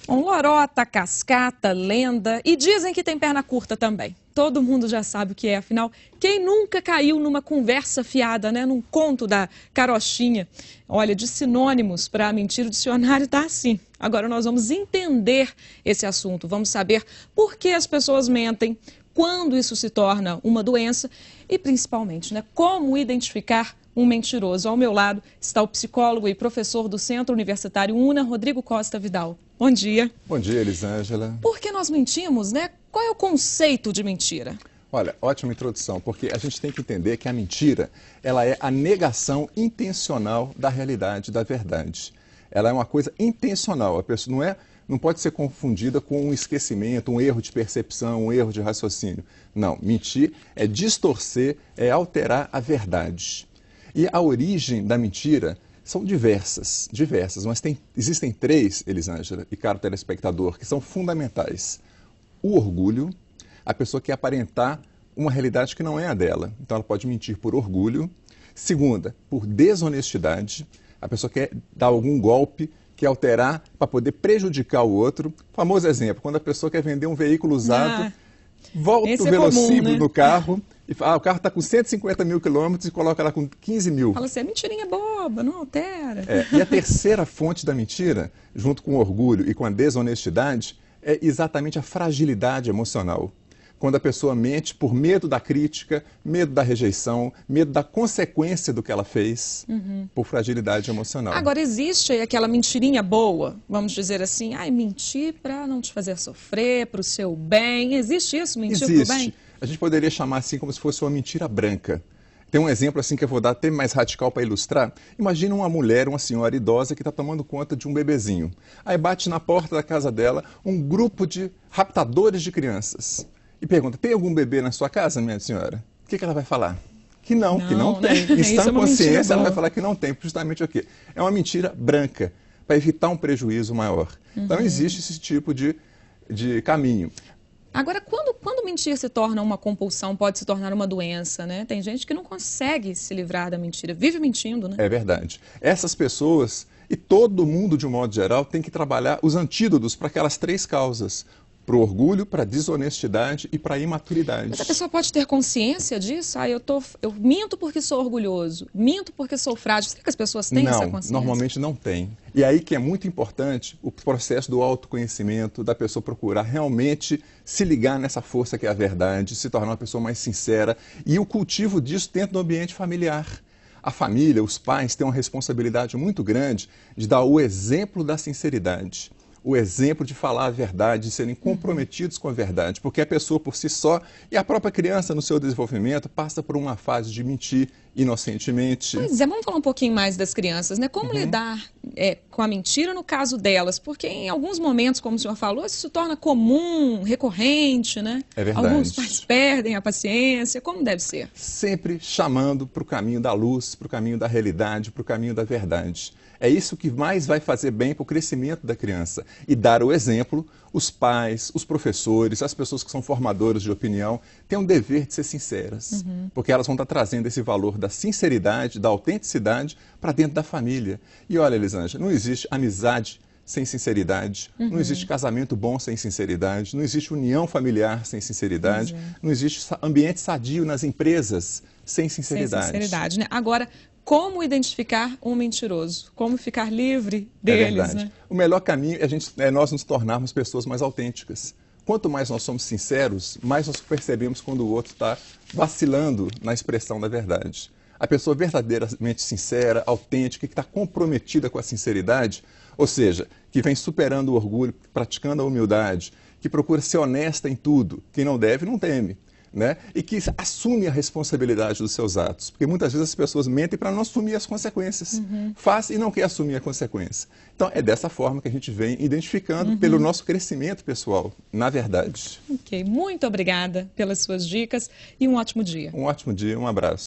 Lorota, cascata, lenda e dizem que tem perna curta também. Todo mundo já sabe o que é, afinal, quem nunca caiu numa conversa fiada, né, num conto da carochinha? Olha, de sinônimos para mentira, o dicionário está assim. Agora nós vamos entender esse assunto, vamos saber por que as pessoas mentem, quando isso se torna uma doença e, principalmente, né, como identificar um mentiroso. Ao meu lado está o psicólogo e professor do Centro Universitário UNA, Rodrigo Costa Vidal. Bom dia. Bom dia, Elisângela. Por que nós mentimos, né? Qual é o conceito de mentira? Olha, ótima introdução, porque a gente tem que entender que a mentira, ela é a negação intencional da realidade, da verdade. Ela é uma coisa intencional, a pessoa não pode ser confundida com um esquecimento, um erro de percepção, um erro de raciocínio. Não, mentir é distorcer, é alterar a verdade. E a origem da mentira são diversas, mas existem três, Elisângela e caro telespectador, que são fundamentais. O orgulho, a pessoa quer aparentar uma realidade que não é a dela, então ela pode mentir por orgulho. Segunda, por desonestidade, a pessoa quer dar algum golpe, quer alterar para poder prejudicar o outro. Famoso exemplo, quando a pessoa quer vender um veículo usado, volta o velocímetro comum, né? no carro e fala, o carro está com 150 mil quilômetros e coloca lá com 15 mil. Fala assim, é mentirinha boba, não altera. E a terceira fonte da mentira, junto com o orgulho e com a desonestidade, é exatamente a fragilidade emocional. Quando a pessoa mente por medo da crítica, medo da rejeição, medo da consequência do que ela fez, por fragilidade emocional. Agora, existe aí aquela mentirinha boa, vamos dizer assim, mentir para não te fazer sofrer, para o seu bem. Existe isso, mentir para o bem? Existe. A gente poderia chamar assim como se fosse uma mentira branca. Tem um exemplo assim que eu vou dar até mais radical para ilustrar. Imagina uma mulher, uma senhora idosa que está tomando conta de um bebezinho. Aí bate na porta da casa dela um grupo de raptadores de crianças. E pergunta, tem algum bebê na sua casa, minha senhora? O que ela vai falar? Que não tem. Né? Em sã consciência, ela vai boa. falar que não tem, justamente o quê? É uma mentira branca, para evitar um prejuízo maior. Então, existe esse tipo de caminho. Agora, quando mentir se torna uma compulsão, pode se tornar uma doença, né? Tem gente que não consegue se livrar da mentira, vive mentindo, né? É verdade. Essas pessoas, e todo mundo de um modo geral, tem que trabalhar os antídotos para aquelas três causas. Para o orgulho, para a desonestidade e para a imaturidade. Mas a pessoa pode ter consciência disso? Eu minto porque sou orgulhoso, minto porque sou frágil. Será que as pessoas têm essa consciência? Normalmente não tem. E aí que é muito importante o processo do autoconhecimento, da pessoa procurar realmente se ligar nessa força que é a verdade, se tornar uma pessoa mais sincera. E o cultivo disso dentro do ambiente familiar. A família, os pais têm uma responsabilidade muito grande de dar o exemplo da sinceridade. O exemplo de falar a verdade, de serem comprometidos com a verdade, porque a pessoa por si só e a própria criança no seu desenvolvimento passa por uma fase de mentir inocentemente. Pois é, vamos falar um pouquinho mais das crianças, né? Como lidar com a mentira no caso delas? Porque em alguns momentos, como o senhor falou, isso se torna comum, recorrente, né? É verdade. Alguns pais perdem a paciência, como deve ser? Sempre chamando para o caminho da luz, para o caminho da realidade, para o caminho da verdade. É isso que mais vai fazer bem para o crescimento da criança. E dar o exemplo, os pais, os professores, as pessoas que são formadoras de opinião, têm um dever de ser sinceras. Porque elas vão estar trazendo esse valor da sinceridade, da autenticidade para dentro da família. E olha, Elisângela, não existe amizade sem sinceridade, não existe casamento bom sem sinceridade, não existe união familiar sem sinceridade, não existe ambiente sadio nas empresas sem sinceridade. Sem sinceridade, né? Agora, como identificar um mentiroso? Como ficar livre deles, É verdade. né? O melhor caminho é nós nos tornarmos pessoas mais autênticas. Quanto mais nós somos sinceros, mais nós percebemos quando o outro está vacilando na expressão da verdade. A pessoa verdadeiramente sincera, autêntica, que está comprometida com a sinceridade, ou seja, que vem superando o orgulho, praticando a humildade, que procura ser honesta em tudo, quem não deve, não teme. Né? E que assume a responsabilidade dos seus atos. Porque muitas vezes as pessoas mentem para não assumir as consequências. Faz e não quer assumir a consequência. Então é dessa forma que a gente vem identificando pelo nosso crescimento pessoal, na verdade. Ok, muito obrigada pelas suas dicas e um ótimo dia. Um ótimo dia, um abraço.